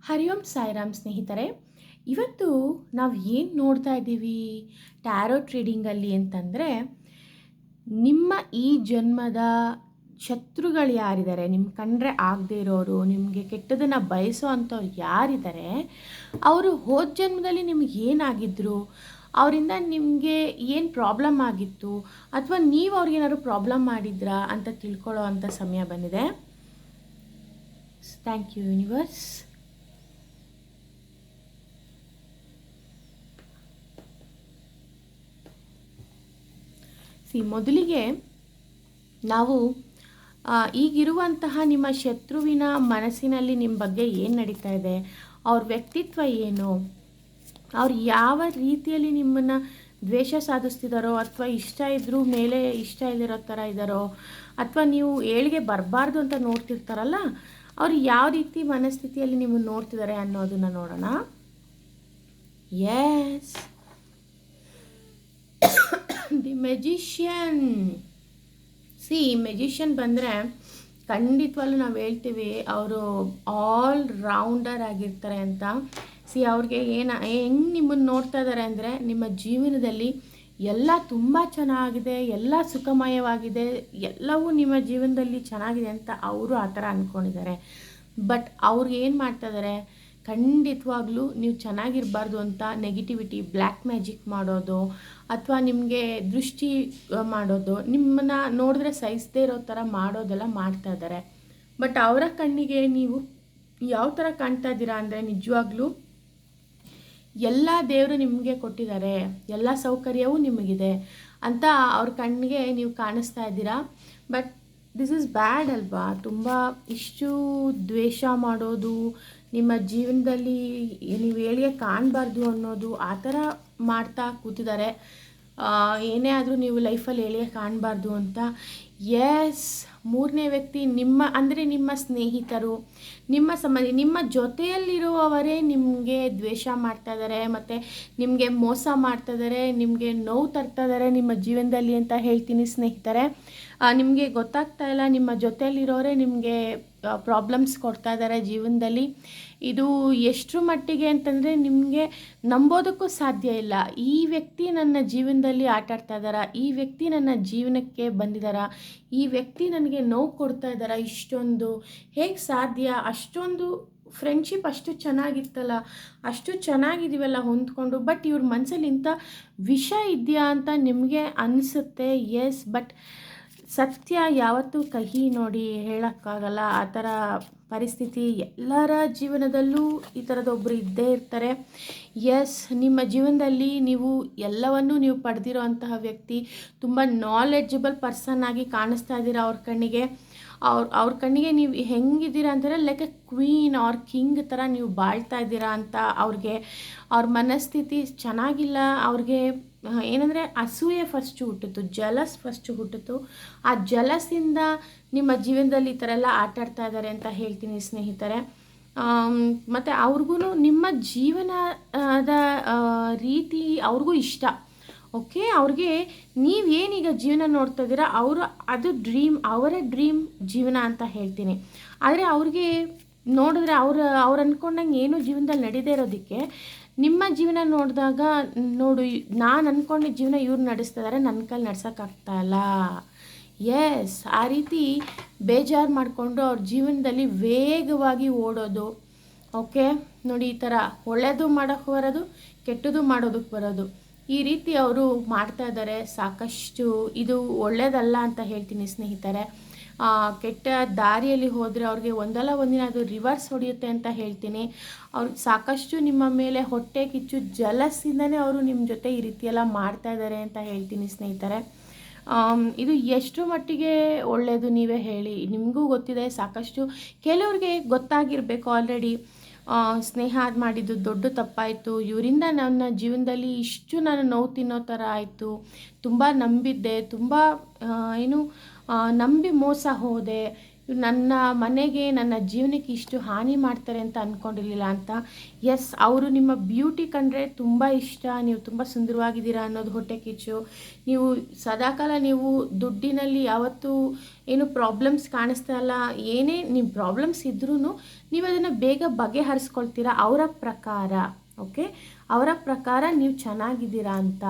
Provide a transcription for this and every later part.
ಹರಿ ಓಂ ಸಾಯಿರಾಮ್ ಸ್ನೇಹಿತರೆ, ಇವತ್ತು ನಾವು ಏನು ನೋಡ್ತಾ ಇದ್ದೀವಿ ಟ್ಯಾರೋಟ್ ರೀಡಿಂಗಲ್ಲಿ ಅಂತಂದರೆ, ನಿಮ್ಮ ಈ ಜನ್ಮದ ಶತ್ರುಗಳು ಯಾರಿದ್ದಾರೆ, ನಿಮ್ಮ ಕಂಡ್ರೆ ಆಗದೆ ಇರೋರು, ನಿಮಗೆ ಕೆಟ್ಟದನ್ನು ಬಯಸೋ ಅಂಥವ್ರು ಯಾರಿದ್ದಾರೆ, ಅವರು ಹೋದ ಜನ್ಮದಲ್ಲಿ ನಿಮ್ಗೆ ಏನಾಗಿದ್ದರು, ಅವರಿಂದ ನಿಮಗೆ ಏನು ಪ್ರಾಬ್ಲಮ್ ಆಗಿತ್ತು, ಅಥವಾ ನೀವು ಅವ್ರಿಗೇನಾದ್ರು ಪ್ರಾಬ್ಲಮ್ ಮಾಡಿದ್ರಾ ಅಂತ ತಿಳ್ಕೊಳ್ಳೋ ಅಂಥ ಸಮಯ ಬಂದಿದೆ. Thank you universe. ಮೊದಲಿಗೆ ನಾವು ಈಗಿರುವಂತಹ ನಿಮ್ಮ ಶತ್ರುವಿನ ಮನಸ್ಸಿನಲ್ಲಿ ನಿಮ್ಮ ಬಗ್ಗೆ ಏನು ನಡೀತಾ ಇದೆ, ಅವ್ರ ವ್ಯಕ್ತಿತ್ವ ಏನು, ಅವ್ರು ಯಾವ ರೀತಿಯಲ್ಲಿ ನಿಮ್ಮನ್ನು ದ್ವೇಷ ಸಾಧಿಸ್ತಿದ್ದಾರೋ, ಅಥವಾ ಇಷ್ಟ ಇದ್ದರೂ ಮೇಲೆ ಇಷ್ಟ ಇಲ್ಲಿರೋ ಥರ ಇದ್ದಾರೋ, ಅಥವಾ ನೀವು ಏಳಿಗೆ ಬರಬಾರ್ದು ಅಂತ ನೋಡ್ತಿರ್ತಾರಲ್ಲ, ಅವ್ರು ಯಾವ ರೀತಿ ಮನಸ್ಥಿತಿಯಲ್ಲಿ ನಿಮ್ಮನ್ನು ನೋಡ್ತಿದ್ದಾರೆ ಅನ್ನೋದನ್ನು ನೋಡೋಣ. S, the magician. ಮೆಜಿಷಿಯನ್ ಬಂದರೆ ಖಂಡಿತವಾಗ್ಲೂ ನಾವು ಹೇಳ್ತೀವಿ ಅವರು ಆಲ್ ರೌಂಡರ್ ಆಗಿರ್ತಾರೆ ಅಂತ. ಅವ್ರಿಗೆ ಹೆಂಗೆ ನಿಮ್ಮನ್ನು ನೋಡ್ತಾ ಇದ್ದಾರೆ ಅಂದರೆ, ನಿಮ್ಮ ಜೀವನದಲ್ಲಿ ಎಲ್ಲ ತುಂಬ ಚೆನ್ನಾಗಿದೆ, ಎಲ್ಲ ಸುಖಮಯವಾಗಿದೆ, ಎಲ್ಲವೂ ನಿಮ್ಮ ಜೀವನದಲ್ಲಿ ಚೆನ್ನಾಗಿದೆ ಅಂತ ಅವರು ಆ ಥರ ಅಂದ್ಕೊಂಡಿದ್ದಾರೆ. ಬಟ್ ಅವ್ರಿಗೆ ಏನು ಮಾಡ್ತಾ ಇದ್ದಾರೆ, ಖಂಡಿತವಾಗ್ಲೂ ನೀವು ಚೆನ್ನಾಗಿರಬಾರ್ದು ಅಂತ ನೆಗೆಟಿವಿಟಿ, ಬ್ಲ್ಯಾಕ್ ಮ್ಯಾಜಿಕ್ ಮಾಡೋದು, ಅಥವಾ ನಿಮಗೆ ದೃಷ್ಟಿ ಮಾಡೋದು, ನಿಮ್ಮನ್ನು ನೋಡಿದ್ರೆ ಸಹಿಸದೇ ಇರೋ ಥರ ಮಾಡೋದೆಲ್ಲ ಮಾಡ್ತಾ ಇದ್ದಾರೆ. ಬಟ್ ಅವರ ಕಣ್ಣಿಗೆ ನೀವು ಯಾವ ಥರ ಕಾಣ್ತಾ ಇದ್ದೀರಾ ಅಂದರೆ, ನಿಜವಾಗ್ಲೂ ಎಲ್ಲ ದೇವರು ನಿಮಗೆ ಕೊಟ್ಟಿದ್ದಾರೆ, ಎಲ್ಲ ಸೌಕರ್ಯವೂ ನಿಮಗಿದೆ ಅಂತ ಅವ್ರ ಕಣ್ಣಿಗೆ ನೀವು ಕಾಣಿಸ್ತಾ ಇದ್ದೀರಾ. ಬಟ್ ದಿಸ್ ಇಸ್ ಬ್ಯಾಡ್ ಅಲ್ವಾ? ತುಂಬ ಇಷ್ಟು ದ್ವೇಷ ಮಾಡೋದು, ನಿಮ್ಮ ಜೀವನದಲ್ಲಿ ನೀವು ಏಳಿಗೆ ಕಾಣಬಾರ್ದು ಅನ್ನೋದು, ಆ ಥರ ಮಾಡ್ತಾ ಕೂತಿದ್ದಾರೆ. ಏನೇ ಆದರೂ ನೀವು ಲೈಫಲ್ಲಿ ಏಳಿಗೆ ಕಾಣಬಾರ್ದು ಅಂತ. ಎಸ್, ಮೂರನೇ ವ್ಯಕ್ತಿ ಅಂದರೆ ನಿಮ್ಮ ಸ್ನೇಹಿತರು, ನಿಮ್ಮ ಸಂಬಂಧಿ, ನಿಮ್ಮ ಜೊತೆಯಲ್ಲಿರುವವರೇ ನಿಮಗೆ ದ್ವೇಷ ಮಾಡ್ತಾ ಇದ್ದಾರೆ, ಮತ್ತು ನಿಮಗೆ ಮೋಸ ಮಾಡ್ತಾ ಇದ್ದಾರೆ, ನಿಮಗೆ ನೋವು ತರ್ತಾ ಇದ್ದಾರೆ ನಿಮ್ಮ ಜೀವನದಲ್ಲಿ ಅಂತ ಹೇಳ್ತೀನಿ ಸ್ನೇಹಿತರೆ. ನಿಮಗೆ ಗೊತ್ತಾಗ್ತಾ ಇಲ್ಲ, ನಿಮ್ಮ ಜೊತೆಯಲ್ಲಿರೋರೇ ನಿಮಗೆ ಪ್ರಾಬ್ಲಮ್ಸ್ ಕೊಡ್ತಾ ಇದ್ದಾರೆ ಜೀವನದಲ್ಲಿ. ಇದು ಎಷ್ಟರ ಮಟ್ಟಿಗೆ ಅಂತಂದರೆ, ನಿಮಗೆ ನಂಬೋದಕ್ಕೂ ಸಾಧ್ಯ ಇಲ್ಲ. ಈ ವ್ಯಕ್ತಿ ನನ್ನ ಜೀವನದಲ್ಲಿ ಆಟಾಡ್ತಾ ಇದ್ದಾರಾ, ಈ ವ್ಯಕ್ತಿ ನನ್ನ ಜೀವನಕ್ಕೆ ಬಂದಿದ್ದಾರಾ, ಈ ವ್ಯಕ್ತಿ ನನಗೆ ನೋವು ಕೊಡ್ತಾ ಇದ್ದಾರಾ, ಇಷ್ಟೊಂದು ಹೇಗೆ ಸಾಧ್ಯ, ಅಷ್ಟೊಂದು ಫ್ರೆಂಡ್ಶಿಪ್ ಅಷ್ಟು ಚೆನ್ನಾಗಿತ್ತಲ್ಲ, ಅಷ್ಟು ಚೆನ್ನಾಗಿದ್ದೀವಲ್ಲ ಹೊಂದ್ಕೊಂಡು, ಬಟ್ ಇವ್ರ ಮನಸ್ಸಲ್ಲಿ ಇಂಥ ವಿಷ ಇದೆಯಾ ಅಂತ ನಿಮಗೆ ಅನಿಸುತ್ತೆ. ಎಸ್, ಬಟ್ ಸತ್ಯ ಯಾವತ್ತೂ ಕಹಿ ನೋಡಿ ಹೇಳೋಕ್ಕಾಗಲ್ಲ. ಆ ಥರ ಪರಿಸ್ಥಿತಿ ಎಲ್ಲರ ಜೀವನದಲ್ಲೂ ಈ ಥರದೊಬ್ಬರು ಇದ್ದೇ ಇರ್ತಾರೆ. ಎಸ್, ನಿಮ್ಮ ಜೀವನದಲ್ಲಿ ಎಲ್ಲವನ್ನೂ ನೀವು ಪಡೆದಿರೋ ಅಂತಹ ವ್ಯಕ್ತಿ, ತುಂಬ ನಾಲೆಡ್ಜಬಲ್ ಪರ್ಸನ್ ಆಗಿ ಕಾಣಿಸ್ತಾ ಇದ್ದೀರಾ ಅವ್ರ ಕಣ್ಣಿಗೆ. ಅವ್ರ ಕಣ್ಣಿಗೆ ನೀವು ಹೆಂಗಿದ್ದೀರಾ ಅಂತಾರೆ, like a queen or king ಥರ ನೀವು ಬಾಳ್ತಾ ಇದ್ದೀರಾ ಅಂತ. ಅವ್ರ ಮನಸ್ಥಿತಿ ಚೆನ್ನಾಗಿಲ್ಲ. ಅವ್ರಿಗೆ ಏನಂದರೆ ಅಸೂಯೆ ಫಸ್ಟು ಹುಟ್ಟಿತು, ಜಲಸ್ ಫಸ್ಟು ಹುಟ್ಟಿತು. ಆ ಜಲಸ್ಸಿಂದ ನಿಮ್ಮ ಜೀವನದಲ್ಲಿ ಈ ಥರ ಎಲ್ಲ ಆಟಾಡ್ತಾ ಇದ್ದಾರೆ ಅಂತ ಹೇಳ್ತೀನಿ ಸ್ನೇಹಿತರೆ. ಮತ್ತು ಅವ್ರಿಗೂ ನಿಮ್ಮ ಜೀವನದ ರೀತಿ ಅವ್ರಿಗೂ ಇಷ್ಟ. ಓಕೆ, ಅವ್ರಿಗೆ ನೀವೇನೀಗ ಜೀವನ ನೋಡ್ತಾ ಇದ್ದೀರಾ, ಅದು ಅವರ ಡ್ರೀಮ್ ಜೀವನ ಅಂತ ಹೇಳ್ತೀನಿ. ಆದರೆ ಅವ್ರಿಗೆ ನೋಡಿದ್ರೆ ಅವ್ರು ಅಂದ್ಕೊಂಡಂಗೆ ಏನೂ ಜೀವನದಲ್ಲಿ ನಡೀದೇ ಇರೋದಕ್ಕೆ, ನಿಮ್ಮ ಜೀವನ ನೋಡಿದಾಗ, ನೋಡು ನಾನು ಅಂದ್ಕೊಂಡಿದ್ದ ಜೀವನ ಇವ್ರು ನಡೆಸ್ತಾ ಇದ್ದಾರೆ, ನನ್ನ ಕೈಲಿ ನಡ್ಸೋಕ್ಕಾಗ್ತಾ ಇಲ್ಲ. ಎಸ್, ಆ ರೀತಿ ಬೇಜಾರು ಮಾಡಿಕೊಂಡು ಅವ್ರ ಜೀವನದಲ್ಲಿ ವೇಗವಾಗಿ ಓಡೋದು. ಓಕೆ, ನೋಡಿ, ಈ ಥರ ಒಳ್ಳೆಯದು ಮಾಡೋಕ್ಕೆ ಬರೋದು, ಕೆಟ್ಟದ್ದು ಮಾಡೋದಕ್ಕೆ ಬರೋದು, ಈ ರೀತಿ ಅವರು ಮಾಡ್ತಾ ಇದ್ದಾರೆ ಸಾಕಷ್ಟು. ಇದು ಒಳ್ಳೆಯದಲ್ಲ ಅಂತ ಹೇಳ್ತೀನಿ ಸ್ನೇಹಿತರೆ. ಕೆಟ್ಟ ದಾರಿಯಲ್ಲಿ ಹೋದರೆ ಅವ್ರಿಗೆ ಒಂದಲ್ಲ ಒಂದಿನ ಅದು ರಿವರ್ಸ್ ಹೊಡೆಯುತ್ತೆ ಅಂತ ಹೇಳ್ತೀನಿ. ಅವ್ರಿಗೆ ಸಾಕಷ್ಟು ನಿಮ್ಮ ಮೇಲೆ ಹೊಟ್ಟೆ ಕಿಚ್ಚು, ಜಲಸ್ಸಿಂದನೇ ಅವರು ನಿಮ್ಮ ಜೊತೆ ಈ ರೀತಿಯೆಲ್ಲ ಮಾಡ್ತಾ ಇದ್ದಾರೆ ಅಂತ ಹೇಳ್ತೀನಿ ಸ್ನೇಹಿತರೆ. ಇದು ಎಷ್ಟು ಮಟ್ಟಿಗೆ ಒಳ್ಳೆಯದು ನೀವೇ ಹೇಳಿ. ನಿಮಗೂ ಗೊತ್ತಿದೆ, ಸಾಕಷ್ಟು ಕೆಲವ್ರಿಗೆ ಗೊತ್ತಾಗಿರಬೇಕು ಆಲ್ರೆಡಿ. ಸ್ನೇಹ ಮಾಡಿದ್ದು ದೊಡ್ಡ ತಪ್ಪಾಯಿತು, ಇವರಿಂದ ನನ್ನ ಜೀವನದಲ್ಲಿ ಇಷ್ಟು ನಾನು ನೋವು ತಿನ್ನೋ ಥರ ಆಯಿತು, ತುಂಬ ನಂಬಿದ್ದೆ, ತುಂಬ ನಂಬಿ ಮೋಸ ಹೋದೆ, ನನ್ನ ಮನೆಗೆ, ನನ್ನ ಜೀವನಕ್ಕೆ ಇಷ್ಟು ಹಾನಿ ಮಾಡ್ತಾರೆ ಅಂತ ಅಂದ್ಕೊಂಡಿರಲಿಲ್ಲ ಅಂತ. ಎಸ್, ಅವರು ನಿಮ್ಮ ಬ್ಯೂಟಿ ಕಂಡ್ರೆ ತುಂಬ ಇಷ್ಟ, ನೀವು ತುಂಬ ಸುಂದರವಾಗಿದ್ದೀರಾ ಅನ್ನೋದು ಹೊಟ್ಟೆ ಕಿಚ್ಚು. ನೀವು ಸದಾಕಾಲ ನೀವು ದುಡ್ಡಿನಲ್ಲಿ ಯಾವತ್ತೂ ಏನು ಪ್ರಾಬ್ಲಮ್ಸ್ ಕಾಣಿಸ್ತಾ ಇಲ್ಲ, ಏನೇ ನಿಮ್ಮ ಪ್ರಾಬ್ಲಮ್ಸ್ ಇದ್ರೂ ನೀವು ಅದನ್ನು ಬೇಗ ಬಗೆಹರಿಸ್ಕೊಳ್ತೀರಾ ಅವರ ಪ್ರಕಾರ. ಓಕೆ, ಅವರ ಪ್ರಕಾರ ನೀವು ಚೆನ್ನಾಗಿದ್ದೀರಾ ಅಂತ.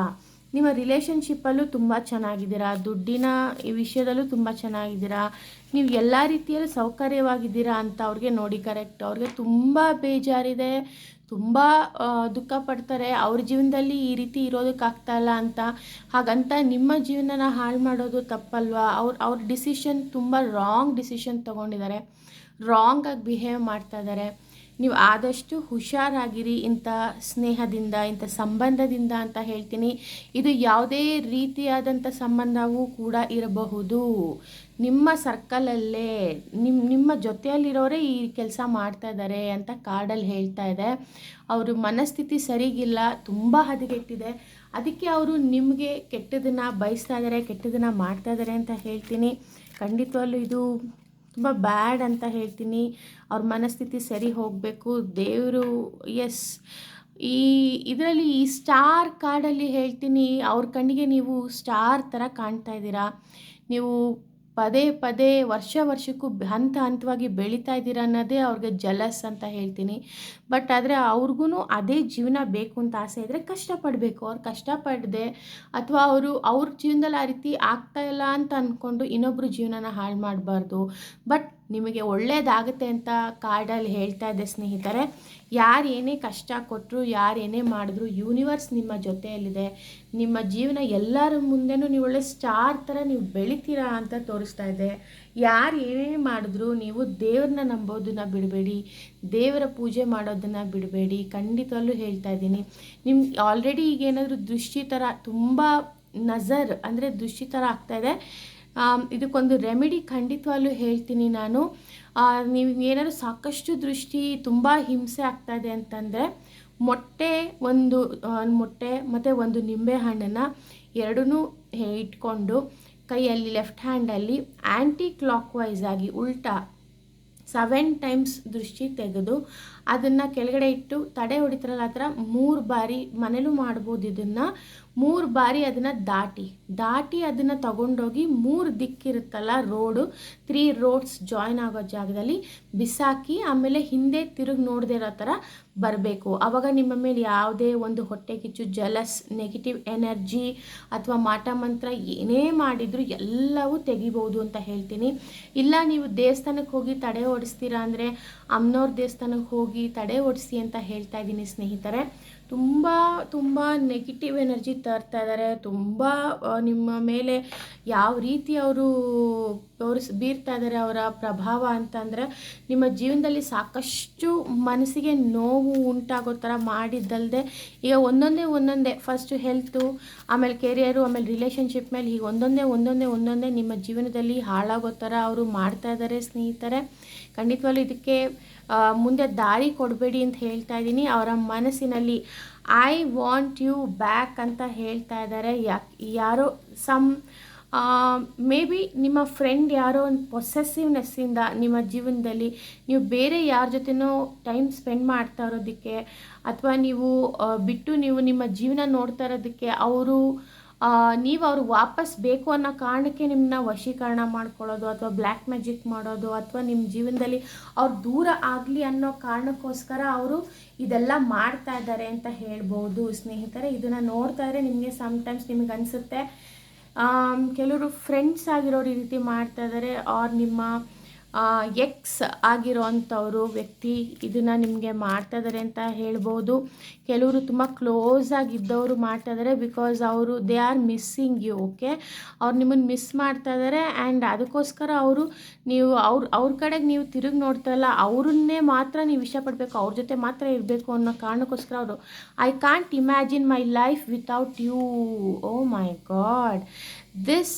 ನಿಮ್ಮ ರಿಲೇಷನ್ಶಿಪ್ಪಲ್ಲೂ ತುಂಬ ಚೆನ್ನಾಗಿದ್ದೀರಾ, ದುಡ್ಡಿನ ಈ ವಿಷಯದಲ್ಲೂ ತುಂಬ ಚೆನ್ನಾಗಿದ್ದೀರಾ, ನೀವು ಎಲ್ಲ ರೀತಿಯಲ್ಲೂ ಸೌಕರ್ಯವಾಗಿದ್ದೀರಾ ಅಂತ ಅವ್ರಿಗೆ ನೋಡಿ. ಕರೆಕ್ಟ್, ಅವ್ರಿಗೆ ತುಂಬ ಬೇಜಾರಿದೆ, ತುಂಬ ದುಃಖ ಪಡ್ತಾರೆ, ಅವ್ರ ಜೀವನದಲ್ಲಿ ಈ ರೀತಿ ಇರೋದಕ್ಕಾಗ್ತಾಯಿಲ್ಲ ಅಂತ. ಹಾಗಂತ ನಿಮ್ಮ ಜೀವನನ ಹಾಳು ಮಾಡೋದು ತಪ್ಪಲ್ವಾ? ಅವ್ರ ಡಿಸಿಷನ್ ತುಂಬ ರಾಂಗ್ ಡಿಸಿಷನ್ ತೊಗೊಂಡಿದ್ದಾರೆ, ರಾಂಗಾಗಿ ಬಿಹೇವ್ ಮಾಡ್ತಾ ಇದ್ದಾರೆ. ನೀವು ಆದಷ್ಟು ಹುಷಾರಾಗಿರಿ ಇಂಥ ಸ್ನೇಹದಿಂದ, ಇಂಥ ಸಂಬಂಧದಿಂದ ಅಂತ ಹೇಳ್ತೀನಿ. ಇದು ಯಾವುದೇ ರೀತಿಯಾದಂಥ ಸಂಬಂಧವೂ ಕೂಡ ಇರಬಹುದು. ನಿಮ್ಮ ಸರ್ಕಲಲ್ಲೇ ನಿಮ್ಮ ಜೊತೆಯಲ್ಲಿರೋರೇ ಈ ಕೆಲಸ ಮಾಡ್ತಾ ಇದ್ದಾರೆ ಅಂತ ಕಾರ್ಡಲ್ಲಿ ಹೇಳ್ತಾ ಇದೆ. ಅವರು ಮನಸ್ಥಿತಿ ಸರಿಗಿಲ್ಲ, ತುಂಬ ಹದಗೆಟ್ಟಿದೆ. ಅದಕ್ಕೆ ಅವರು ನಿಮಗೆ ಕೆಟ್ಟದನ್ನು ಬಯಸ್ತಾ ಇದ್ದಾರೆ, ಕೆಟ್ಟದನ್ನು ಮಾಡ್ತಾ ಇದ್ದಾರೆ ಅಂತ ಹೇಳ್ತೀನಿ. ಖಂಡಿತವಲ್ಲೂ ಇದು ತುಂಬ ಬ್ಯಾಡ್ ಅಂತ ಹೇಳ್ತೀನಿ. ಅವ್ರ ಮನಸ್ಥಿತಿ ಸರಿ ಹೋಗಬೇಕು. ದೇವರು ಎಸ್, ಇದರಲ್ಲಿ ಈ ಸ್ಟಾರ್ ಕಾರ್ಡಲ್ಲಿ ಹೇಳ್ತೀನಿ, ಅವ್ರ ಕಣ್ಣಿಗೆ ನೀವು ಸ್ಟಾರ್ ಥರ ಕಾಣ್ತಾ ಇದ್ದೀರಾ. ನೀವು ಪದೇ ಪದೇ ವರ್ಷಕ್ಕೂ ಹಂತವಾಗಿ ಬೆಳೀತಾ ಇದ್ದೀರಾ ಅನ್ನೋದೇ ಅವ್ರಿಗೆ ಜಲಸ್ ಅಂತ ಹೇಳ್ತೀನಿ. ಬಟ್ ಆದರೆ ಅವ್ರಿಗೂ ಅದೇ ಜೀವನ ಬೇಕು ಅಂತ ಆಸೆ ಇದ್ದರೆ ಕಷ್ಟಪಡಬೇಕು. ಅವ್ರು ಕಷ್ಟಪಡದೆ ಅಥವಾ ಅವ್ರ ಜೀವನದಲ್ಲಿ ಆ ರೀತಿ ಆಗ್ತಾಯಿಲ್ಲ ಅಂತ ಅಂದ್ಕೊಂಡು ಇನ್ನೊಬ್ಬರು ಜೀವನನ ಹಾಳು ಮಾಡಬಾರ್ದು. ಬಟ್ ನಿಮಗೆ ಒಳ್ಳೆಯದಾಗುತ್ತೆ ಅಂತ ಕಾರ್ಡಲ್ಲಿ ಹೇಳ್ತಾ ಇದೆ ಸ್ನೇಹಿತರೆ. ಯಾರು ಏನೇ ಕಷ್ಟ ಕೊಟ್ಟರು, ಯಾರು ಏನೇ ಮಾಡಿದ್ರು, ಯೂನಿವರ್ಸ್ ನಿಮ್ಮ ಜೊತೆಯಲ್ಲಿದೆ. ನಿಮ್ಮ ಜೀವನ ಎಲ್ಲರ ಮುಂದೆನೂ ನೀವು ಒಳ್ಳೆ ಸ್ಟಾರ್ ಥರ ನೀವು ಬೆಳಿತೀರಾ ಅಂತ ತೋರಿಸ್ತಾ ಇದೆ. ಯಾರು ಏನೇ ಮಾಡಿದ್ರು ನೀವು ದೇವ್ರನ್ನ ನಂಬೋದನ್ನು ಬಿಡಬೇಡಿ, ದೇವರ ಪೂಜೆ ಮಾಡೋದನ್ನು ಬಿಡಬೇಡಿ. ಖಂಡಿತವಲ್ಲೂ ಹೇಳ್ತಾ ಇದ್ದೀನಿ. ನಿಮ್ಗೆ ಆಲ್ರೆಡಿ ಈಗೇನಾದರೂ ದೃಷ್ಟಿ ಥರ ತುಂಬ ನಜರ್ ಅಂದರೆ ದೃಷ್ಟಿ ಥರ ಆಗ್ತಾಯಿದೆ. ಇದಕ್ಕೊಂದು ರೆಮಿಡಿ ಖಂಡಿತವಾಗ್ಲೂ ಹೇಳ್ತೀನಿ ನಾನು. ನೀವು ಏನಾದರೂ ಸಾಕಷ್ಟು ದೃಷ್ಟಿ ತುಂಬ ಹಿಂಸೆ ಆಗ್ತಾಯಿದೆ ಅಂತಂದರೆ ಒಂದು ಮೊಟ್ಟೆ ಮತ್ತು ಒಂದು ನಿಂಬೆಹಣ್ಣನ್ನು ಎರಡನ್ನೂ ಇಟ್ಕೊಂಡು ಕೈಯಲ್ಲಿ ಲೆಫ್ಟ್ ಹ್ಯಾಂಡಲ್ಲಿ ಆ್ಯಂಟಿ ಕ್ಲಾಕ್ ವೈಸ್ ಆಗಿ ಉಲ್ಟಾ 7 ಟೈಮ್ಸ್ ದೃಷ್ಟಿ ತೆಗೆದು ಅದನ್ನು ಕೆಳಗಡೆ ಇಟ್ಟು ತಡೆ ಹೊಡಿತಾರಲ್ಲ ಆ ಥರ 3 ಬಾರಿ ಮನೇಲೂ ಮಾಡ್ಬೋದು. ಇದನ್ನು 3 ಬಾರಿ ಅದನ್ನು ದಾಟಿ ಅದನ್ನು ತಗೊಂಡೋಗಿ 3 ದಿಕ್ಕಿರುತ್ತಲ್ಲ ರೋಡು, 3 ರೋಡ್ಸ್ ಜಾಯ್ನ್ ಆಗೋ ಜಾಗದಲ್ಲಿ ಬಿಸಾಕಿ ಆಮೇಲೆ ಹಿಂದೆ ತಿರುಗಿ ನೋಡದೇ ಇರೋ ಥರ ಬರಬೇಕು. ಆವಾಗ ನಿಮ್ಮ ಮೇಲೆ ಯಾವುದೇ ಒಂದು ಹೊಟ್ಟೆ ಕಿಚ್ಚು, ಜಲಸ್, ನೆಗೆಟಿವ್ ಎನರ್ಜಿ ಅಥವಾ ಮಾಟ ಮಂತ್ರ ಏನೇ ಮಾಡಿದರೂ ಎಲ್ಲವೂ ತೆಗಿಬೋದು ಅಂತ ಹೇಳ್ತೀನಿ. ಇಲ್ಲ ನೀವು ದೇವಸ್ಥಾನಕ್ಕೆ ಹೋಗಿ ತಡೆ ಓಡಿಸ್ತೀರಾ ಅಂದರೆ ಅಮ್ಮನವ್ರ ದೇವಸ್ಥಾನಕ್ಕೆ ಹೋಗಿ ತಡೆ ಓಡಿಸಿ ಅಂತ ಹೇಳ್ತಾ ಇದ್ದೀನಿ ಸ್ನೇಹಿತರೆ. ತುಂಬ ನೆಗೆಟಿವ್ ಎನರ್ಜಿ ತರ್ತಾ ಇದ್ದಾರೆ. ತುಂಬ ನಿಮ್ಮ ಮೇಲೆ ಯಾವ ರೀತಿ ಅವರು ಬೀರ್ತಾ ಇದ್ದಾರೆ ಅವರ ಪ್ರಭಾವ ಅಂತಂದರೆ, ನಿಮ್ಮ ಜೀವನದಲ್ಲಿ ಸಾಕಷ್ಟು ಮನಸ್ಸಿಗೆ ನೋವು ಉಂಟಾಗೋ ಥರ ಮಾಡಿದ್ದಲ್ಲದೆ ಈಗ ಒಂದೊಂದೇ ಫಸ್ಟು ಹೆಲ್ತು, ಆಮೇಲೆ ಕೆರಿಯರು, ಆಮೇಲೆ ರಿಲೇಷನ್ಶಿಪ್ ಮೇಲೆ ಹೀಗೆ ಒಂದೊಂದೇ ನಿಮ್ಮ ಜೀವನದಲ್ಲಿ ಹಾಳಾಗೋ ಥರ ಅವರು ಮಾಡ್ತಾ ಇದ್ದಾರೆ ಸ್ನೇಹಿತರೆ. ಖಂಡಿತವಾಗ್ಲೂ ಇದಕ್ಕೆ ಮುಂದೆ ದಾರಿ ಕೊಡಬೇಡಿ ಅಂತ ಹೇಳ್ತಾ ಇದ್ದೀನಿ. ಅವರ ಮನಸ್ಸಿನಲ್ಲಿ ಐ ವಾಂಟ್ ಯು ಬ್ಯಾಕ್ ಅಂತ ಹೇಳ್ತಾ ಇದ್ದಾರೆ. ಯಾರೋ ಮೇ ಬಿ ನಿಮ್ಮ ಫ್ರೆಂಡ್ ಯಾರೋ ಒಂದು ಪೊಸೆಸಿವ್ನೆಸ್ಸಿಂದ ನಿಮ್ಮ ಜೀವನದಲ್ಲಿ ನೀವು ಬೇರೆ ಯಾರ ಜೊತೆನೋ ಟೈಮ್ ಸ್ಪೆಂಡ್ ಮಾಡ್ತಾ ಇರೋದಕ್ಕೆ ಅಥವಾ ನೀವು ಬಿಟ್ಟು ನೀವು ನಿಮ್ಮ ಜೀವನ ನೋಡ್ತಾ ಇರೋದಕ್ಕೆ ನೀವು ಅವ್ರಿಗೆ ವಾಪಸ್ ಬೇಕು ಅನ್ನೋ ಕಾರಣಕ್ಕೆ ನಿಮ್ಮನ್ನ ವಶೀಕರಣ ಮಾಡ್ಕೊಳ್ಳೋದು ಅಥವಾ ಬ್ಲ್ಯಾಕ್ ಮ್ಯಾಜಿಕ್ ಮಾಡೋದು ಅಥವಾ ನಿಮ್ಮ ಜೀವನದಲ್ಲಿ ಅವ್ರು ದೂರ ಆಗಲಿ ಅನ್ನೋ ಕಾರಣಕ್ಕೋಸ್ಕರ ಅವರು ಇದೆಲ್ಲ ಮಾಡ್ತಾ ಇದ್ದಾರೆ ಅಂತ ಹೇಳ್ಬೋದು ಸ್ನೇಹಿತರೆ. ಇದನ್ನು ನೋಡ್ತಾ ಇದ್ದರೆ ನಿಮಗೆ ಸಮ್ಟೈಮ್ಸ್ ನಿಮಗೆ ಅನಿಸುತ್ತೆ ಕೆಲವರು ಫ್ರೆಂಡ್ಸ್ ಆಗಿರೋರು ಈ ರೀತಿ ಮಾಡ್ತಾ ಇದ್ದಾರೆ, ಆರ್ ನಿಮ್ಮ ಎಕ್ಸ್ ಆಗಿರೋ ಅಂಥವರು ವ್ಯಕ್ತಿ ಇದನ್ನು ನಿಮಗೆ ಮಾಡ್ತಾ ಇದ್ದಾರೆ ಅಂತ ಹೇಳ್ಬೋದು. ಕೆಲವರು ತುಂಬ ಕ್ಲೋಸ್ ಆಗಿದ್ದವರು ಮಾಡ್ತಾ ಇದ್ದಾರೆ because they are missing you. Okay, ಅವ್ರು ನಿಮ್ಮನ್ನು ಮಿಸ್ ಮಾಡ್ತಾ ಇದ್ದಾರೆ ಆ್ಯಂಡ್ ಅದಕ್ಕೋಸ್ಕರ ನೀವು ಅವ್ರ ಕಡೆಗೆ ನೀವು ತಿರುಗಿ ನೋಡ್ತಾ ಇಲ್ಲ, ಅವ್ರನ್ನೇ ಮಾತ್ರ ನೀವು ಇಷ್ಟಪಡಬೇಕು, ಅವ್ರ ಜೊತೆ ಮಾತ್ರ ಇರಬೇಕು ಅನ್ನೋ ಕಾರಣಕ್ಕೋಸ್ಕರ ಅವರು I can't imagine my life without you. Oh my God,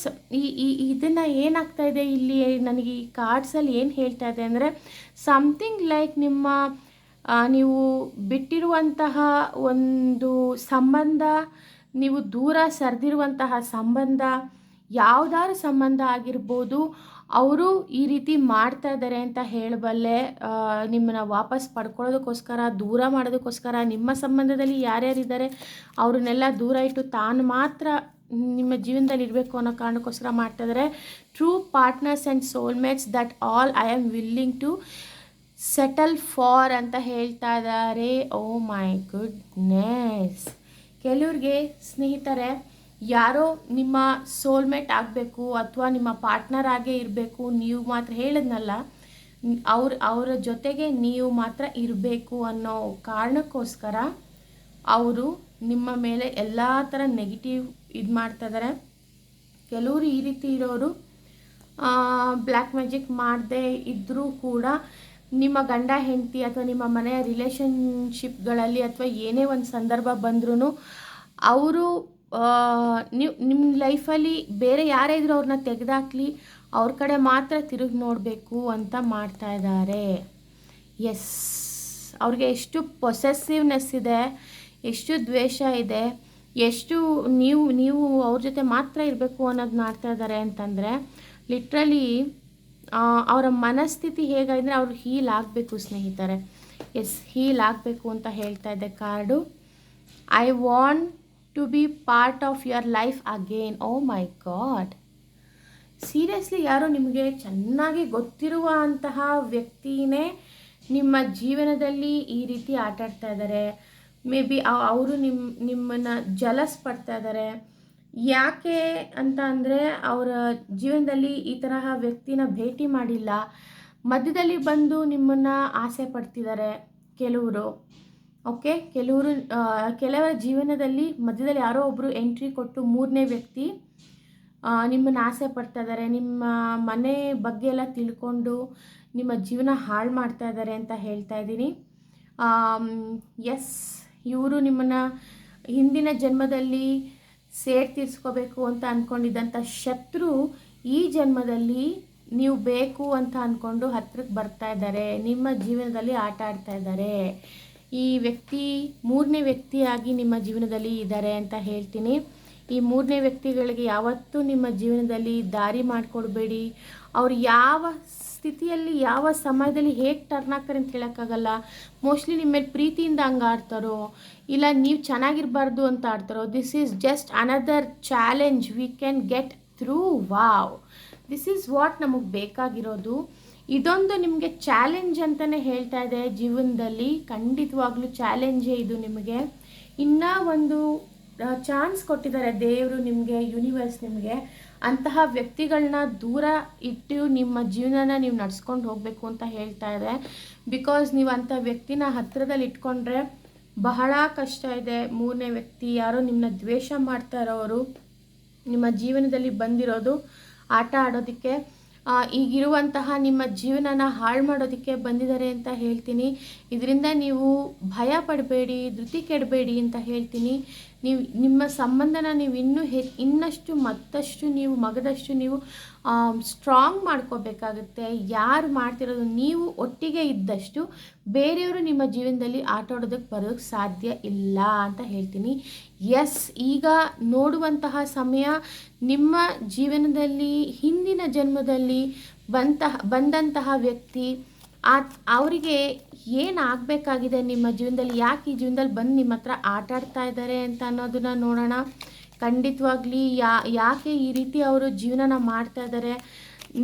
ಇದನ್ನು ಏನಾಗ್ತಾ ಇದೆ ಇಲ್ಲಿ ನನಗೆ ಈ ಕಾರ್ಡ್ಸಲ್ಲಿ ಏನು ಹೇಳ್ತಾ ಇದೆ ಅಂದರೆ ಸಮಥಿಂಗ್ ಲೈಕ್ ನೀವು ಬಿಟ್ಟಿರುವಂತಹ ಒಂದು ಸಂಬಂಧ, ನೀವು ದೂರ ಸರಿದಿರುವಂತಹ ಸಂಬಂಧ, ಯಾವುದಾದ್ರು ಸಂಬಂಧ ಆಗಿರ್ಬೋದು, ಅವರು ಈ ರೀತಿ ಮಾಡ್ತಾ ಇದ್ದಾರೆ ಅಂತ ಹೇಳಬಲ್ಲೆ. ನಿಮ್ಮನ್ನು ವಾಪಸ್ ಪಡ್ಕೊಳ್ಳೋದಕ್ಕೋಸ್ಕರ, ದೂರ ಮಾಡೋದಕ್ಕೋಸ್ಕರ, ನಿಮ್ಮ ಸಂಬಂಧದಲ್ಲಿ ಯಾರ್ಯಾರಿದ್ದಾರೆ ಅವ್ರನ್ನೆಲ್ಲ ದೂರ ಇಟ್ಟು ತಾನು ಮಾತ್ರ ನಿಮ್ಮ ಜೀವನದಲ್ಲಿ ಇರಬೇಕು ಅನ್ನೋ ಕಾರಣಕ್ಕೋಸ್ಕರ ಮಾಡ್ತಾ ಇದ್ದಾರೆ. True partners and soulmates that all I am willing to settle for ಅಂತ ಹೇಳ್ತಾ ಇದ್ದಾರೆ. Oh my goodness. ಕೆಲವ್ರಿಗೆ ಸ್ನೇಹಿತರೆ ಯಾರೋ ನಿಮ್ಮ ಸೋಲ್ಮೇಟ್ ಆಗಬೇಕು ಅಥವಾ ನಿಮ್ಮ ಪಾರ್ಟ್ನರ್ ಆಗೇ ಇರಬೇಕು, ನೀವು ಮಾತ್ರ ಹೇಳಿದ್ನಲ್ಲ, ಅವರ ಜೊತೆಗೆ ನೀವು ಮಾತ್ರ ಇರಬೇಕು ಅನ್ನೋ ಕಾರಣಕ್ಕೋಸ್ಕರ ಅವರು ನಿಮ್ಮ ಮೇಲೆ ಎಲ್ಲ ಥರ ನೆಗೆಟಿವ್ ಇದು ಮಾಡ್ತಾ ಇದ್ದಾರೆ. ಕೆಲವರು ಈ ರೀತಿ ಇರೋರು ಬ್ಲ್ಯಾಕ್ ಮ್ಯಾಜಿಕ್ ಮಾಡದೇ ಇದ್ದರೂ ಕೂಡ ನಿಮ್ಮ ಗಂಡ ಹೆಂಡತಿ ಅಥವಾ ನಿಮ್ಮ ಮನೆಯ ರಿಲೇಷನ್ಶಿಪ್ಗಳಲ್ಲಿ ಅಥವಾ ಏನೇ ಒಂದು ಸಂದರ್ಭ ಬಂದ್ರೂ ಅವರು ನಿಮ್ಮ ಲೈಫಲ್ಲಿ ಬೇರೆ ಯಾರೇ ಇದ್ರೂ ಅವ್ರನ್ನ ತೆಗೆದಾಕ್ಲಿ, ಅವ್ರ ಕಡೆ ಮಾತ್ರ ತಿರುಗಿ ನೋಡಬೇಕು ಅಂತ ಮಾಡ್ತಾ ಇದ್ದಾರೆ. ಎಸ್, ಅವ್ರಿಗೆ ಎಷ್ಟು ಪೊಸೆಸಿವ್ನೆಸ್ ಇದೆ, ಎಷ್ಟು ದ್ವೇಷ ಇದೆ, ಎಷ್ಟು ನೀವು ಅವ್ರ ಜೊತೆ ಮಾತ್ರ ಇರಬೇಕು ಅನ್ನೋದು ಮಾಡ್ತಾ ಇದ್ದಾರೆ ಅಂತಂದರೆ ಲಿಟ್ರಲಿ ಅವರ ಮನಸ್ಥಿತಿ ಹೇಗಾದರೆ ಅವರು ಹೀಲ್ ಆಗಬೇಕು ಸ್ನೇಹಿತರೆ. ಎಸ್, ಹೀಲ್ ಆಗಬೇಕು ಅಂತ ಹೇಳ್ತಾ ಇದೆ card. I want to be part of your life again. Oh my God, seriously ಯಾರೋ ನಿಮಗೆ ಚೆನ್ನಾಗಿ ಗೊತ್ತಿರುವ ಅಂತಹ ವ್ಯಕ್ತಿನೇ ನಿಮ್ಮ ಜೀವನದಲ್ಲಿ ಈ ರೀತಿ ಆಟಾಡ್ತಾ ಇದ್ದಾರೆ. ಮೇ ಬಿ ಅವರು ನಿಮ್ಮನ್ನು ಜಲಸ್ ಪಡ್ತಾ ಇದ್ದಾರೆ. ಯಾಕೆ ಅಂತ ಅಂದರೆ ಅವರ ಜೀವನದಲ್ಲಿ ಈ ತರಹ ವ್ಯಕ್ತಿನ ಭೇಟಿ ಮಾಡಿಲ್ಲ, ಮಧ್ಯದಲ್ಲಿ ಬಂದು ನಿಮ್ಮನ್ನು ಆಸೆ ಪಡ್ತಿದ್ದಾರೆ ಕೆಲವರು. ಓಕೆ, ಕೆಲವರ ಜೀವನದಲ್ಲಿ ಮಧ್ಯದಲ್ಲಿ ಯಾರೋ ಒಬ್ಬರು ಎಂಟ್ರಿ ಕೊಟ್ಟು ಮೂರನೇ ವ್ಯಕ್ತಿ ನಿಮ್ಮನ್ನು ಆಸೆ ಪಡ್ತಾ ಇದ್ದಾರೆ, ನಿಮ್ಮ ಮನೆ ಬಗ್ಗೆ ಎಲ್ಲ ತಿಳ್ಕೊಂಡು ನಿಮ್ಮ ಜೀವನ ಹಾಳು ಮಾಡ್ತಾ ಇದ್ದಾರೆ ಅಂತ ಹೇಳ್ತಾ ಇದ್ದೀನಿ. ಎಸ್, ಇವರು ನಿಮ್ಮನ್ನು ಹಿಂದಿನ ಜನ್ಮದಲ್ಲಿ ಸೇಡ್ ತೀರಿಸ್ಕೋಬೇಕು ಅಂತ ಅಂದ್ಕೊಂಡಿದ್ದಂಥ ಶತ್ರು ಈ ಜನ್ಮದಲ್ಲಿ ನೀವು ಬೇಕು ಅಂತ ಅಂದ್ಕೊಂಡು ಹತ್ರಕ್ಕೆ ಬರ್ತಾ ಇದ್ದಾರೆ, ನಿಮ್ಮ ಜೀವನದಲ್ಲಿ ಆಟ ಆಡ್ತಾ ಇದ್ದಾರೆ. ಈ ವ್ಯಕ್ತಿ ಮೂರನೇ ವ್ಯಕ್ತಿಯಾಗಿ ನಿಮ್ಮ ಜೀವನದಲ್ಲಿ ಇದ್ದಾರೆ ಅಂತ ಹೇಳ್ತೀನಿ. ಈ ಮೂರನೇ ವ್ಯಕ್ತಿಗಳಿಗೆ ಯಾವತ್ತೂ ನಿಮ್ಮ ಜೀವನದಲ್ಲಿ ದಾರಿ ಮಾಡಿಕೊಡ್ಬೇಡಿ. ಅವ್ರು ಯಾವ ಸ್ಥಿತಿಯಲ್ಲಿ ಯಾವ ಸಮಯದಲ್ಲಿ ಹೇಗೆ ಟರ್ನ್ ಆಗ್ತಾರೆ ಅಂತ ಹೇಳೋಕ್ಕಾಗಲ್ಲ. ಮೋಸ್ಟ್ಲಿ ನಿಮ್ಮ ಮೇಲೆ ಪ್ರೀತಿಯಿಂದ ಹಂಗೆ ಆಡ್ತಾರೋ, ಇಲ್ಲ ನೀವು ಚೆನ್ನಾಗಿರಬಾರ್ದು ಅಂತ ಆಡ್ತಾರೋ. This is just another challenge we can get through. Wow, this is what ನಮಗೆ ಬೇಕಾಗಿರೋದು. ಇದೊಂದು ನಿಮಗೆ ಚಾಲೆಂಜ್ ಅಂತಲೇ ಹೇಳ್ತಾ ಇದೆ. ಜೀವನದಲ್ಲಿ ಖಂಡಿತವಾಗ್ಲೂ ಚಾಲೆಂಜೇ ಇದು ನಿಮಗೆ. ಇನ್ನೂ ಒಂದು ಚಾನ್ಸ್ ಕೊಟ್ಟಿದ್ದಾರೆ ದೇವರು ನಿಮಗೆ, ಯೂನಿವರ್ಸ್ ನಿಮಗೆ. ಅಂತಹ ವ್ಯಕ್ತಿಗಳನ್ನ ದೂರ ಇಟ್ಟು ನಿಮ್ಮ ಜೀವನನ ನೀವು ನಡ್ಸ್ಕೊಂಡು ಹೋಗಬೇಕು ಅಂತ ಹೇಳ್ತಾ ಇದೆ. ಬಿಕಾಸ್ ನೀವು ಅಂಥ ವ್ಯಕ್ತಿನ ಹತ್ತಿರದಲ್ಲಿ ಇಟ್ಕೊಂಡ್ರೆ ಬಹಳ ಕಷ್ಟ ಇದೆ. ಮೂರನೇ ವ್ಯಕ್ತಿ ಯಾರೋ ನಿಮ್ಮನ್ನ ದ್ವೇಷ ಮಾಡ್ತಾ ಇರೋರು ನಿಮ್ಮ ಜೀವನದಲ್ಲಿ ಬಂದಿರೋದು ಆಟ ಆಡೋದಕ್ಕೆ, ಈಗಿರುವಂತಹ ನಿಮ್ಮ ಜೀವನನ ಹಾಳು ಮಾಡೋದಕ್ಕೆ ಬಂದಿದ್ದಾರೆ ಅಂತ ಹೇಳ್ತೀನಿ. ಇದರಿಂದ ನೀವು ಭಯ ಪಡಬೇಡಿ, ಧೃತಿ ಕೆಡಬೇಡಿ ಅಂತ ಹೇಳ್ತೀನಿ. ನಿಮ್ಮ ಸಂಬಂಧನ ನೀವು ಇನ್ನಷ್ಟು ಮತ್ತಷ್ಟು ನೀವು ಮಗದಷ್ಟು ನೀವು ಸ್ಟ್ರಾಂಗ್ ಮಾಡ್ಕೋಬೇಕಾಗುತ್ತೆ. ಯಾರು ಮಾಡ್ತಿರೋದು ನೀವು ಒಟ್ಟಿಗೆ ಇದ್ದಷ್ಟು ಬೇರೆಯವರು ನಿಮ್ಮ ಜೀವನದಲ್ಲಿ ಆಟ ಆಡೋದಕ್ಕೆ ಬರೋದಕ್ಕೆ ಸಾಧ್ಯ ಇಲ್ಲ ಅಂತ ಹೇಳ್ತೀನಿ. ಎಸ್, ಈಗ ನೋಡುವಂತಹ ಸಮಯ ನಿಮ್ಮ ಜೀವನದಲ್ಲಿ ಹಿಂದಿನ ಜನ್ಮದಲ್ಲಿ ಬಂದಂತಹ ವ್ಯಕ್ತಿ ಅವರಿಗೆ ಏನಾಗಬೇಕಾಗಿದೆ ನಿಮ್ಮ ಜೀವನದಲ್ಲಿ, ಯಾಕೆ ಈ ಜೀವನದಲ್ಲಿ ಬಂದು ನಿಮ್ಮ ಹತ್ರ ಆಟ ಆಡ್ತಾ ಇದ್ದಾರೆ ಅಂತ ಅನ್ನೋದನ್ನ ನೋಡೋಣ. ಖಂಡಿತವಾಗ್ಲಿ ಯಾಕೆ ಈ ರೀತಿ ಅವರು ಜೀವನನ ಮಾಡ್ತಾ ಇದ್ದಾರೆ,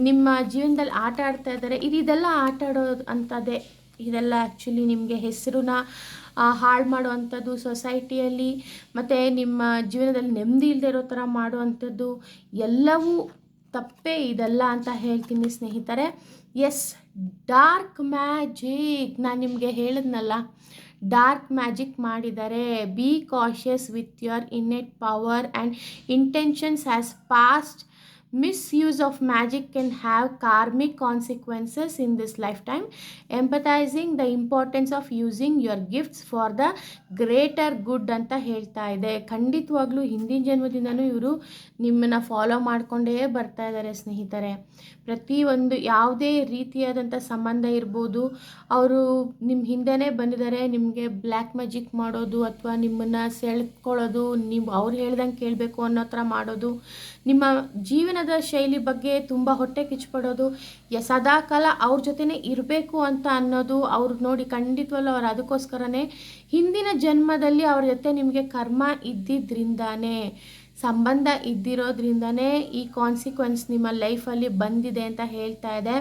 ನಿಮ್ಮ ಜೀವನದಲ್ಲಿ ಆಟ ಆಡ್ತಾ ಇದ್ದಾರೆ. ಇದೆಲ್ಲ ಆಟ ಆಡೋದು ಅಂಥದ್ದೇ. ಇದೆಲ್ಲ ಆ್ಯಕ್ಚುಲಿ ನಿಮಗೆ ಹೆಸರನ್ನ ಹಾಳು ಮಾಡುವಂಥದ್ದು ಸೊಸೈಟಿಯಲ್ಲಿ, ಮತ್ತು ನಿಮ್ಮ ಜೀವನದಲ್ಲಿ ನೆಮ್ಮದಿ ಇಲ್ಲದೆ ಇರೋ ಥರ ಮಾಡುವಂಥದ್ದು ಎಲ್ಲವೂ ತಪ್ಪೇ ಇದೆಲ್ಲ ಅಂತ ಹೇಳ್ತೀನಿ ಸ್ನೇಹಿತರೆ. ಎಸ್, ಡಾರ್ಕ್ ಮ್ಯಾಜಿಕ್ ನಾನು ನಿಮಗೆ ಹೇಳಿದ್ನಲ್ಲ, ಡಾರ್ಕ್ ಮ್ಯಾಜಿಕ್ ಮಾಡಿದ್ದಾರೆ. Be cautious with your innate power and intentions as past. Misuse of magic can have karmic consequences in this lifetime. Empathizing the importance of using your gifts for the greater good ಅಂತ ಹೇಳ್ತಾ ಇದೆ. ಖಂಡಿತವಾಗ್ಲೂ ಹಿಂದಿನ ಜನ್ಮದಿಂದನೂ ಇವರು ನಿಮ್ಮನ್ನು follow ಮಾಡಿಕೊಂಡೇ ಬರ್ತಾ ಇದ್ದಾರೆ ಸ್ನೇಹಿತರೆ. ಪ್ರತಿಯೊಂದು ಯಾವುದೇ ರೀತಿಯಾದಂಥ ಸಂಬಂಧ ಇರ್ಬೋದು, ಅವರು ನಿಮ್ಮ ಹಿಂದೆನೇ ಬಂದಿದ್ದಾರೆ. ನಿಮಗೆ ಬ್ಲ್ಯಾಕ್ ಮ್ಯಾಜಿಕ್ ಮಾಡೋದು ಅಥವಾ ನಿಮ್ಮನ್ನು ಸೆಳ್ಕೊಳ್ಳೋದು, ನೀವು ಅವ್ರು ಹೇಳ್ದಂಗೆ ಕೇಳಬೇಕು ಅನ್ನೋ ಥರ ಮಾಡೋದು, ನಿಮ್ಮ ಜೀವನ ಜೀವನದ ಶೈಲಿ ಬಗ್ಗೆ ತುಂಬ ಹೊಟ್ಟೆ ಕಿಚ್ಚುಪಡೋದು, ಸದಾಕಾಲ ಅವ್ರ ಜೊತೆನೇ ಇರಬೇಕು ಅಂತ ಅನ್ನೋದು ಅವ್ರು ನೋಡಿ ಖಂಡಿತವಲ್ಲೂ ಅವ್ರು ಅದಕ್ಕೋಸ್ಕರನೇ ಹಿಂದಿನ ಜನ್ಮದಲ್ಲಿ ಅವ್ರ ಜೊತೆ ನಿಮಗೆ ಕರ್ಮ ಇದ್ದಿದ್ದರಿಂದಾನೇ, ಸಂಬಂಧ ಇದ್ದಿರೋದ್ರಿಂದನೇ ಈ ಕಾನ್ಸಿಕ್ವೆನ್ಸ್ ನಿಮ್ಮ ಲೈಫಲ್ಲಿ ಬಂದಿದೆ ಅಂತ ಹೇಳ್ತಾ ಇದೆ.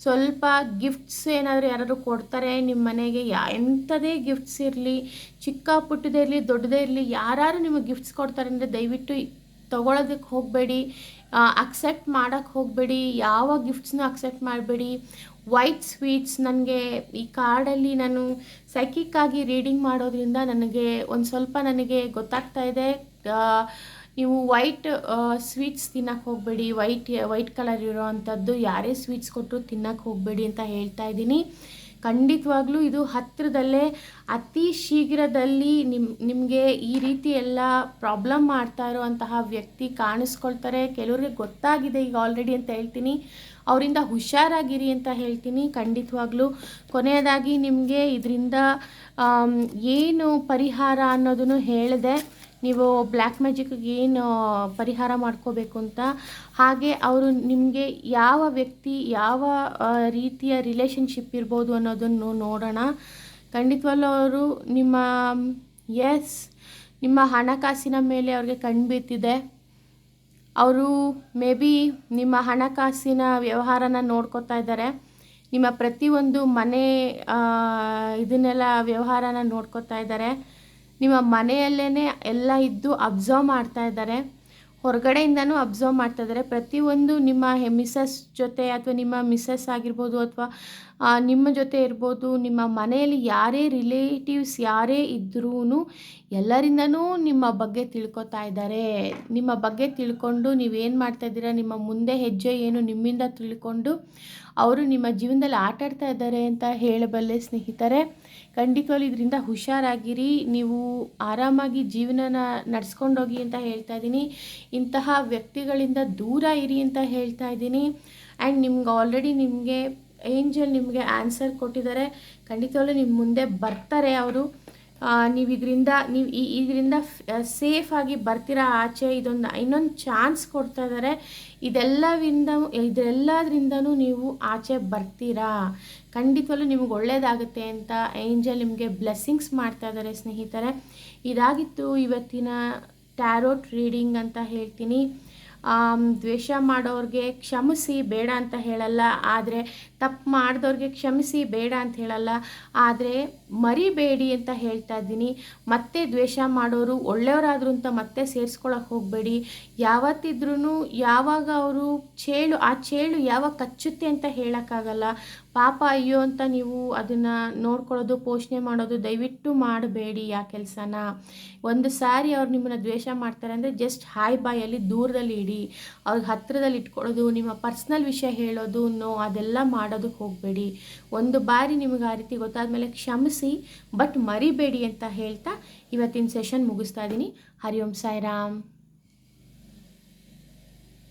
ಸ್ವಲ್ಪ ಗಿಫ್ಟ್ಸ್ ಏನಾದರೂ ಯಾರಾದರೂ ಕೊಡ್ತಾರೆ ನಿಮ್ಮ ಮನೆಗೆ, ಎಂಥದೇ ಗಿಫ್ಟ್ಸ್ ಇರಲಿ, ಚಿಕ್ಕ ಪುಟ್ಟದೇ ಇರಲಿ ದೊಡ್ಡದೇ ಇರಲಿ, ಯಾರು ನಿಮಗೆ ಗಿಫ್ಟ್ಸ್ ಕೊಡ್ತಾರೆ ಅಂದರೆ ದಯವಿಟ್ಟು ತೊಗೊಳೋದಕ್ಕೆ ಹೋಗಬೇಡಿ, ಅಕ್ಸೆಪ್ಟ್ ಮಾಡೋಕ್ಕೆ ಹೋಗಬೇಡಿ, ಯಾವ ಗಿಫ್ಟ್ಸ್ನೂ ಅಕ್ಸೆಪ್ಟ್ ಮಾಡಬೇಡಿ. ವೈಟ್ ಸ್ವೀಟ್ಸ್, ನನಗೆ ಈ ಕಾರ್ಡಲ್ಲಿ ನಾನು ಸೈಕಿಕ್ಕಾಗಿ ರೀಡಿಂಗ್ ಮಾಡೋದ್ರಿಂದ ನನಗೆ ಒಂದು ಸ್ವಲ್ಪ ನನಗೆ ಗೊತ್ತಾಗ್ತಾ ಇದೆ, ನೀವು ವೈಟ್ ಸ್ವೀಟ್ಸ್ ತಿನ್ನೋಕ್ಕೆ ಹೋಗಬೇಡಿ, ವೈಟ್ ಕಲರ್ ಇರೋ ಅಂಥದ್ದು ಯಾರೇ ಸ್ವೀಟ್ಸ್ ಕೊಟ್ಟರು ತಿನ್ನೋಕ್ಕೆ ಹೋಗಬೇಡಿ ಅಂತ ಹೇಳ್ತಾ ಇದ್ದೀನಿ. ಖಂಡಿತವಾಗ್ಲೂ ಇದು ಹತ್ತಿರದಲ್ಲೇ ಅತಿ ಶೀಘ್ರದಲ್ಲಿ ನಿಮಗೆ ಈ ರೀತಿ ಎಲ್ಲ ಪ್ರಾಬ್ಲಮ್ ಮಾಡ್ತಾ ಇರೋವಂತಹ ವ್ಯಕ್ತಿ ಕಾಣಿಸ್ಕೊಳ್ತಾರೆ. ಕೆಲವ್ರಿಗೆ ಗೊತ್ತಾಗಿದೆ ಈಗ ಆಲ್ರೆಡಿ ಅಂತ ಹೇಳ್ತೀನಿ, ಅವರಿಂದ ಹುಷಾರಾಗಿರಿ ಅಂತ ಹೇಳ್ತೀನಿ. ಖಂಡಿತವಾಗ್ಲೂ ಕೊನೆಯದಾಗಿ ನಿಮಗೆ ಇದರಿಂದ ಏನು ಪರಿಹಾರ ಅನ್ನೋದನ್ನು ಹೇಳಿದೆ, ನೀವು ಬ್ಲ್ಯಾಕ್ ಮ್ಯಾಜಿಕ್ಗೆ ಏನು ಪರಿಹಾರ ಮಾಡ್ಕೋಬೇಕು ಅಂತ. ಹಾಗೆ ಅವರು ನಿಮಗೆ ಯಾವ ವ್ಯಕ್ತಿ ಯಾವ ರೀತಿಯ ರಿಲೇಷನ್ಶಿಪ್ ಇರ್ಬೋದು ಅನ್ನೋದನ್ನು ನೋಡೋಣ. ಖಂಡಿತವಲ್ಲೂ ಅವರು ನಿಮ್ಮ ಹಣಕಾಸಿನ ಮೇಲೆ ಅವ್ರಿಗೆ ಕಣ್ಬಿತ್ತಿದೆ. ಅವರು ಮೇ ಬಿ ನಿಮ್ಮ ಹಣಕಾಸಿನ ವ್ಯವಹಾರನ ನೋಡ್ಕೋತಾ ಇದ್ದಾರೆ, ನಿಮ್ಮ ಪ್ರತಿಯೊಂದು ಮನೆ ಇದನ್ನೆಲ್ಲ ವ್ಯವಹಾರನ ನೋಡ್ಕೋತಾ ಇದ್ದಾರೆ, ನಿಮ್ಮ ಮನೆಯಲ್ಲೇ ಎಲ್ಲ ಇದ್ದು ಅಬ್ಸರ್ವ್ ಮಾಡ್ತಾ ಇದ್ದಾರೆ, ಹೊರಗಡೆಯಿಂದನೂ ಅಬ್ಸರ್ವ್ ಮಾಡ್ತಾ ಇದ್ದಾರೆ. ಪ್ರತಿಯೊಂದು ನಿಮ್ಮ ಮಿಸ್ಸಸ್ ಜೊತೆ ಅಥವಾ ನಿಮ್ಮ ಮಿಸ್ಸಸ್ ಆಗಿರ್ಬೋದು ಅಥವಾ ನಿಮ್ಮ ಜೊತೆ ಇರ್ಬೋದು, ನಿಮ್ಮ ಮನೆಯಲ್ಲಿ ಯಾರೇ ರಿಲೇಟಿವ್ಸ್ ಯಾರೇ ಇದ್ರೂ ಎಲ್ಲರಿಂದನೂ ನಿಮ್ಮ ಬಗ್ಗೆ ತಿಳ್ಕೊತಾ ಇದ್ದಾರೆ. ನಿಮ್ಮ ಬಗ್ಗೆ ತಿಳ್ಕೊಂಡು ನೀವೇನು ಮಾಡ್ತಾಯಿದ್ದೀರಾ, ನಿಮ್ಮ ಮುಂದೆ ಹೆಜ್ಜೆ ಏನು ನಿಮ್ಮಿಂದ ತಿಳ್ಕೊಂಡು ಅವರು ನಿಮ್ಮ ಜೀವನದಲ್ಲಿ ಆಟಾಡ್ತಾ ಇದ್ದಾರೆ ಅಂತ ಹೇಳಬಲ್ಲೆ ಸ್ನೇಹಿತರೆ. ಖಂಡಿತವಾಗ್ಲೂ ಇದರಿಂದ ಹುಷಾರಾಗಿರಿ, ನೀವು ಆರಾಮಾಗಿ ಜೀವನನ ನಡೆಸ್ಕೊಂಡೋಗಿ ಅಂತ ಹೇಳ್ತಾ ಇದ್ದೀನಿ. ಇಂತಹ ವ್ಯಕ್ತಿಗಳಿಂದ ದೂರ ಇರಿ ಅಂತ ಹೇಳ್ತಾ ಇದ್ದೀನಿ. ಆ್ಯಂಡ್ ನಿಮ್ಗೆ ಆಲ್ರೆಡಿ ನಿಮಗೆ ಏಂಜಲ್ ನಿಮಗೆ ಆನ್ಸರ್ ಕೊಟ್ಟಿದ್ದಾರೆ. ಖಂಡಿತವಾಗ್ಲೂ ನಿಮ್ಮ ಮುಂದೆ ಬರ್ತಾರೆ ಅವರು. ನೀವು ಇದರಿಂದ ಸೇಫಾಗಿ ಬರ್ತೀರಾ ಆಚೆ. ಇನ್ನೊಂದು ಚಾನ್ಸ್ ಕೊಡ್ತಾ ಇದ್ದಾರೆ. ಇದೆಲ್ಲದ್ರಿಂದನೂ ನೀವು ಆಚೆ ಬರ್ತೀರಾ. ಖಂಡಿತವಾಗ್ಲೂ ನಿಮ್ಗೆ ಒಳ್ಳೆಯದಾಗುತ್ತೆ ಅಂತ ಏಂಜಲ್ ನಿಮಗೆ ಬ್ಲೆಸ್ಸಿಂಗ್ಸ್ ಮಾಡ್ತಾ ಇದ್ದಾರೆ ಸ್ನೇಹಿತರೆ. ಇದಾಗಿತ್ತು ಇವತ್ತಿನ ಟ್ಯಾರೋಟ್ ರೀಡಿಂಗ್ ಅಂತ ಹೇಳ್ತೀನಿ. ದ್ವೇಷ ಮಾಡೋರಿಗೆ ಕ್ಷಮಿಸಿ ಬೇಡ ಅಂತ ಹೇಳಲ್ಲ, ಆದರೆ ತಪ್ಪು ಮಾಡಿದವ್ರಿಗೆ ಕ್ಷಮಿಸಿ ಬೇಡ ಅಂತ ಹೇಳಲ್ಲ, ಆದರೆ ಮರಿಬೇಡಿ ಅಂತ ಹೇಳ್ತಾ ಇದ್ದೀನಿ. ಮತ್ತೆ ದ್ವೇಷ ಮಾಡೋರು ಒಳ್ಳೆಯವರಾದ್ರು ಅಂತ ಮತ್ತೆ ಸೇರಿಸ್ಕೊಳಕ್ಕೆ ಹೋಗಬೇಡಿ. ಯಾವತ್ತಿದ್ರೂ ಯಾವಾಗ ಅವರು ಆ ಚೇಳು ಯಾವಾಗ ಕಚ್ಚುತ್ತೆ ಅಂತ ಹೇಳೋಕ್ಕಾಗಲ್ಲ. ಪಾಪ ಅಯ್ಯೋ ಅಂತ ನೀವು ಅದನ್ನು ನೋಡ್ಕೊಳ್ಳೋದು ಪೋಷಣೆ ಮಾಡೋದು ದಯವಿಟ್ಟು ಮಾಡಬೇಡಿ ಆ ಕೆಲಸನ. ಒಂದು ಸಾರಿ ಅವ್ರು ನಿಮ್ಮನ್ನು ದ್ವೇಷ ಮಾಡ್ತಾರೆ ಅಂದರೆ ಜಸ್ಟ್ ಹಾಯ್ ಬಾಯಲ್ಲಿ ದೂರದಲ್ಲಿ ಇಡಿ. ಅವ್ರಿಗೆ ಹತ್ತಿರದಲ್ಲಿ ಇಟ್ಕೊಳ್ಳೋದು, ನಿಮ್ಮ ಪರ್ಸ್ನಲ್ ವಿಷಯ ಹೇಳೋದು ಅದೆಲ್ಲ ಮಾಡೋದಕ್ಕೆ ಹೋಗಬೇಡಿ. ಒಂದು ಬಾರಿ ನಿಮಗೆ ಆ ರೀತಿ ಗೊತ್ತಾದಮೇಲೆ ಕ್ಷಮಿಸಿ, ಬಟ್ ಮರಿಬೇಡಿ ಅಂತ ಹೇಳ್ತಾ ಇವತ್ತಿನ ಸೆಷನ್ ಮುಗಿಸ್ತಾ ಇದ್ದೀನಿ. ಹರಿ ಓಂ ಸಾಯಿರಾಮ್.